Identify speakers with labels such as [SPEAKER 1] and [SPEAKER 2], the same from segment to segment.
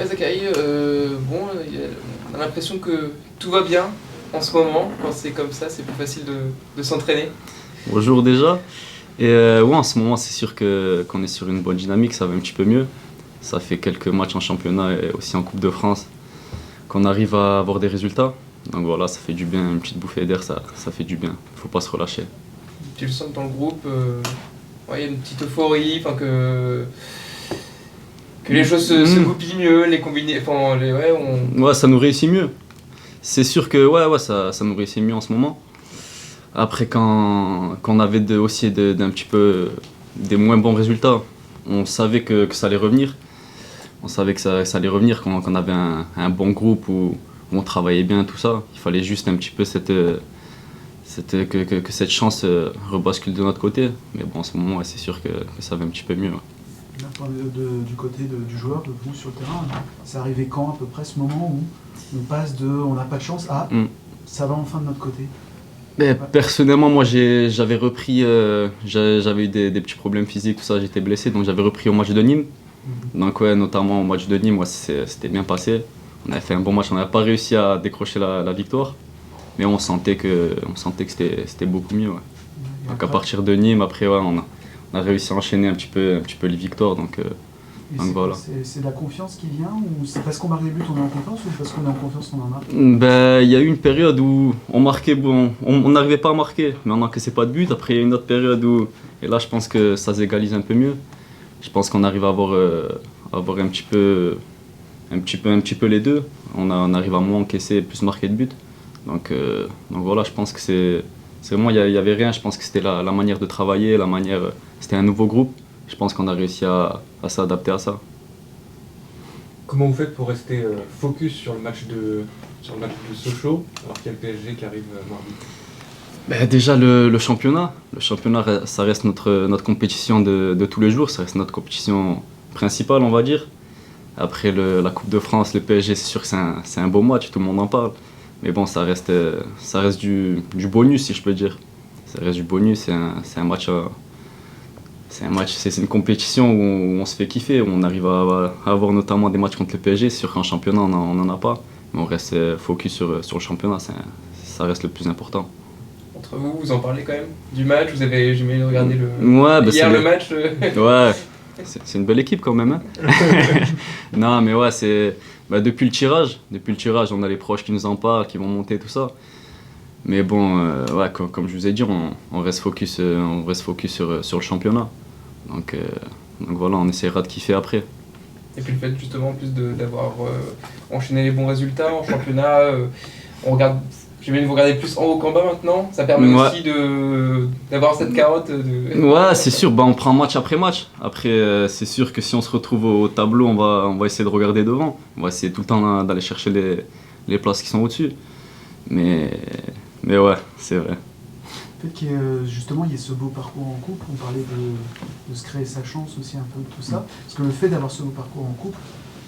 [SPEAKER 1] Ouais, Zachary, on a l'impression que tout va bien en ce moment. Quand c'est comme ça, c'est plus facile de s'entraîner.
[SPEAKER 2] Bonjour déjà. Ouais, en ce moment, c'est sûr qu'on est sur une bonne dynamique, ça va un petit peu mieux. Ça fait quelques matchs en championnat et aussi en Coupe de France qu'on arrive à avoir des résultats. Donc voilà, ça fait du bien, une petite bouffée d'air, ça fait du bien. Faut pas se relâcher.
[SPEAKER 1] Tu le sens que dans le groupe, il y a une petite euphorie, que les choses se goupillent mieux, les combiner,
[SPEAKER 2] Ouais, ça nous réussit mieux. C'est sûr que ouais, ça nous réussit mieux en ce moment. Après, quand on avait aussi d'un petit peu des moins bons résultats, on savait que ça allait revenir. On savait que ça allait revenir quand on avait un bon groupe où on travaillait bien, tout ça. Il fallait juste un petit peu que cette chance rebascule de notre côté. Mais bon, en ce moment, ouais, c'est sûr que ça va un petit peu mieux. Ouais.
[SPEAKER 3] Du côté du joueur, de vous sur le terrain, c'est arrivé quand à peu près ce moment où on passe de on n'a pas de chance à ça va enfin de notre côté?
[SPEAKER 2] Mais personnellement, moi j'avais repris, j'avais eu des petits problèmes physiques, tout ça, j'étais blessé, donc j'avais repris au match de Nîmes. Donc ouais, notamment au match de Nîmes, c'était bien passé. On avait fait un bon match, on n'avait pas réussi à décrocher la victoire, mais on sentait que c'était beaucoup mieux. Ouais. Donc à partir de Nîmes, après ouais, on a réussi à enchaîner un petit peu les victoires. Donc voilà.
[SPEAKER 3] C'est de la confiance qui vient, ou c'est parce qu'on marque des buts on est en confiance, ou parce qu'on est en confiance on en marque?
[SPEAKER 2] Ben, il y a eu une période où on marquait, bon, on n'arrivait pas à marquer, mais on n'encaissait pas de but. Après, il y a une autre période où, et là je pense que ça s'égalise un peu mieux. Je pense qu'on arrive à avoir un petit peu les deux. On arrive à moins encaisser, plus marquer de buts. Donc voilà, je pense que c'est vraiment, il y avait rien. Je pense que c'était la manière de travailler, c'était un nouveau groupe. Je pense qu'on a réussi à s'adapter à ça.
[SPEAKER 4] Comment vous faites pour rester focus sur le match de Sochaux, alors qu'il y a le PSG qui arrive mardi?
[SPEAKER 2] Ben déjà le championnat, ça reste notre compétition de tous les jours, ça reste notre compétition principale, on va dire. Après la Coupe de France, le PSG, c'est sûr que c'est un beau match, tout le monde en parle. Mais bon, ça reste du bonus, si je peux dire. Ça reste du bonus, c'est une compétition où on se fait kiffer, où on arrive à avoir notamment des matchs contre le PSG. C'est sûr qu'en championnat, on n'en a pas, mais on reste focus sur le championnat, ça reste le plus important.
[SPEAKER 1] Entre vous, vous en parlez quand même du match, vous avez jamais regardé le match
[SPEAKER 2] Ouais, c'est une belle équipe quand même. Hein. Non, mais ouais, depuis le tirage, on a les proches qui nous en parlent, qui vont monter, tout ça. Mais bon, ouais, comme je vous ai dit, on reste focus sur le championnat. Donc voilà, on essaiera de kiffer après.
[SPEAKER 1] Et puis le fait justement en plus d'avoir enchaîné les bons résultats en championnat, j'imagine vous regardez plus en haut qu'en bas maintenant, ça permet aussi d'avoir cette carotte
[SPEAKER 2] Ouais, c'est sûr, on prend match après match. Après, c'est sûr que si on se retrouve au tableau, on va essayer de regarder devant. On va essayer tout le temps d'aller chercher les places qui sont au-dessus. Mais ouais, c'est vrai.
[SPEAKER 3] Peut-être qu'il y ait ce beau parcours en couple, on parlait de se créer sa chance aussi un peu de tout ça. Parce que le fait d'avoir ce beau parcours en couple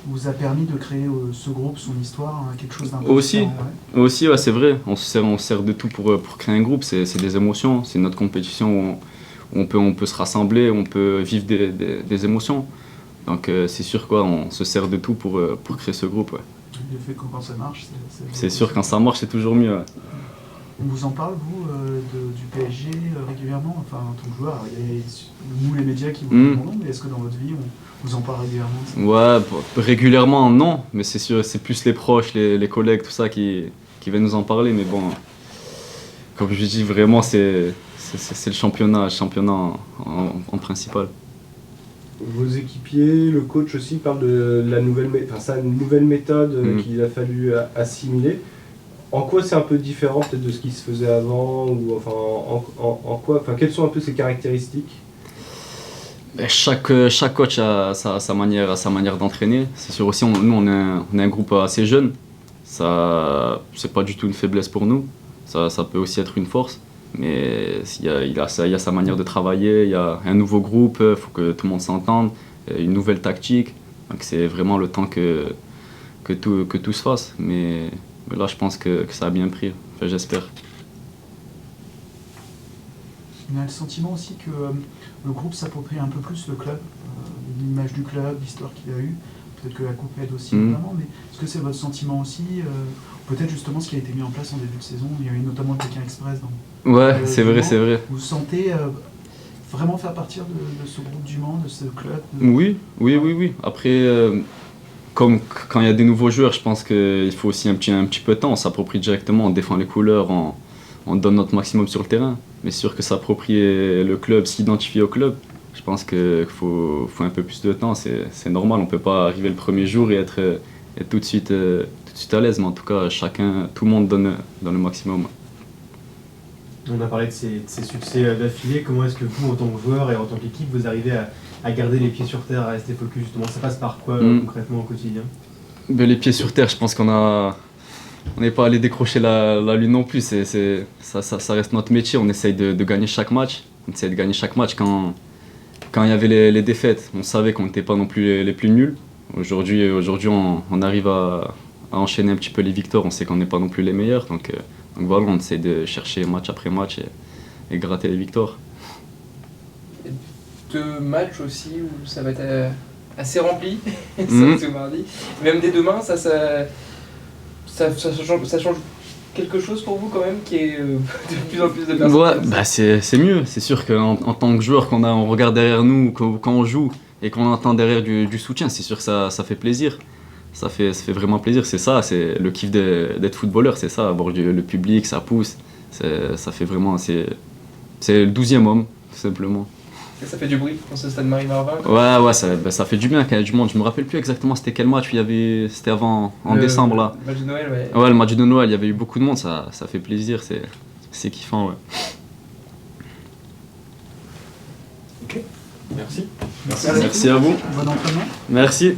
[SPEAKER 3] vous a permis de créer ce groupe, son histoire, quelque chose d'un peu
[SPEAKER 2] différent. Aussi, ouais, c'est vrai. On se sert de tout pour créer un groupe. C'est des émotions, c'est notre compétition où on peut se rassembler, on peut vivre des émotions. Donc c'est sûr quoi, on se sert de tout pour créer ce groupe. Ouais.
[SPEAKER 3] Le fait que quand ça marche,
[SPEAKER 2] c'est sûr, quand ça marche, c'est toujours mieux. Ouais.
[SPEAKER 3] On vous en parle, vous, du PSG régulièrement, enfin, en tant que joueur? Il y a nous, les médias, qui vous demandons, mais est-ce que dans votre vie, on vous en parle régulièrement?
[SPEAKER 2] Ouais, régulièrement, non, mais c'est sûr, c'est plus les proches, les collègues, tout ça qui viennent nous en parler. Mais bon, comme je dis, vraiment, c'est le championnat en principal.
[SPEAKER 5] Vos équipiers, le coach aussi parle de sa nouvelle méthode qu'il a fallu assimiler. En quoi c'est un peu différent peut-être de ce qui se faisait avant, ou enfin en quoi, quelles sont un peu ses caractéristiques?
[SPEAKER 2] Chaque coach a sa manière d'entraîner. C'est sûr aussi, nous on est un groupe assez jeune. Ça, c'est pas du tout une faiblesse pour nous. Ça peut aussi être une force. Mais il y a sa manière de travailler. Il y a un nouveau groupe. Il faut que tout le monde s'entende. Une nouvelle tactique. Donc c'est vraiment le temps que tout se fasse. Mais là, je pense que ça a bien pris. Enfin, j'espère.
[SPEAKER 3] On a le sentiment aussi que le groupe s'approprie un peu plus le club, l'image du club, l'histoire qu'il a eue. peut-être que la coupe aide aussi
[SPEAKER 2] Mhm.
[SPEAKER 3] notamment, mais est-ce que c'est votre sentiment aussi peut-être justement ce qui a été mis en place en début de saison, il y avait notamment le Pékin Express dans
[SPEAKER 2] Ouais, c'est vrai, c'est vrai.
[SPEAKER 3] vous sentez vraiment faire partir de ce groupe du Mans, de ce club
[SPEAKER 2] Oui. Après, comme quand il y a des nouveaux joueurs, je pense qu'il faut aussi un petit peu de temps. On s'approprie directement, on défend les couleurs, on donne notre maximum sur le terrain. Mais c'est sûr que s'approprier le club, s'identifier au club, je pense qu'il faut un peu plus de temps. C'est normal, on ne peut pas arriver le premier jour et être tout de suite à l'aise. Mais en tout cas, tout le monde donne le maximum.
[SPEAKER 6] On a parlé de ces succès d'affilée. Comment est-ce que vous, en tant que joueur et en tant qu'équipe, vous arrivez à garder les pieds sur terre, à rester focus justement? Ça passe par quoi concrètement au quotidien?
[SPEAKER 2] Ben, les pieds sur terre, je pense on n'est pas allé décrocher la lune non plus. Ça reste notre métier. On essaye de gagner chaque match. On essaye de gagner chaque match. Quand il y avait les défaites, on savait qu'on n'était pas non plus les plus nuls. Aujourd'hui, on arrive à enchaîner un petit peu les victoires. On sait qu'on n'est pas non plus les meilleurs. Donc voilà, on essaie de chercher match après match et gratter les victoires.
[SPEAKER 1] 2 matchs aussi où ça va être assez rempli, samedi ou mardi. Même dès demain, ça change quelque chose pour vous quand même, qui est de plus en plus de personnes.
[SPEAKER 2] Ouais, bah c'est mieux. C'est sûr qu'en tant que joueur, quand on regarde derrière nous, quand on joue et qu'on entend derrière du soutien, c'est sûr que ça fait plaisir. Ça fait vraiment plaisir. C'est ça, c'est le kiff d'être footballeur, c'est ça. Avoir le public, ça pousse. Ça fait vraiment. C'est le 12e homme, tout simplement.
[SPEAKER 1] Et ça fait du bruit dans ce stade Marie-Marvin.
[SPEAKER 2] Ouais, ça fait du bien quand il y a du monde. Je me rappelle plus exactement c'était quel match c'était avant, en décembre là.
[SPEAKER 1] Le match de Noël, ouais.
[SPEAKER 2] Ouais, le match de Noël, il y avait eu beaucoup de monde, ça fait plaisir, c'est kiffant, ouais.
[SPEAKER 4] Ok, merci.
[SPEAKER 2] Merci à vous.
[SPEAKER 3] Bon entraînement.
[SPEAKER 2] Merci.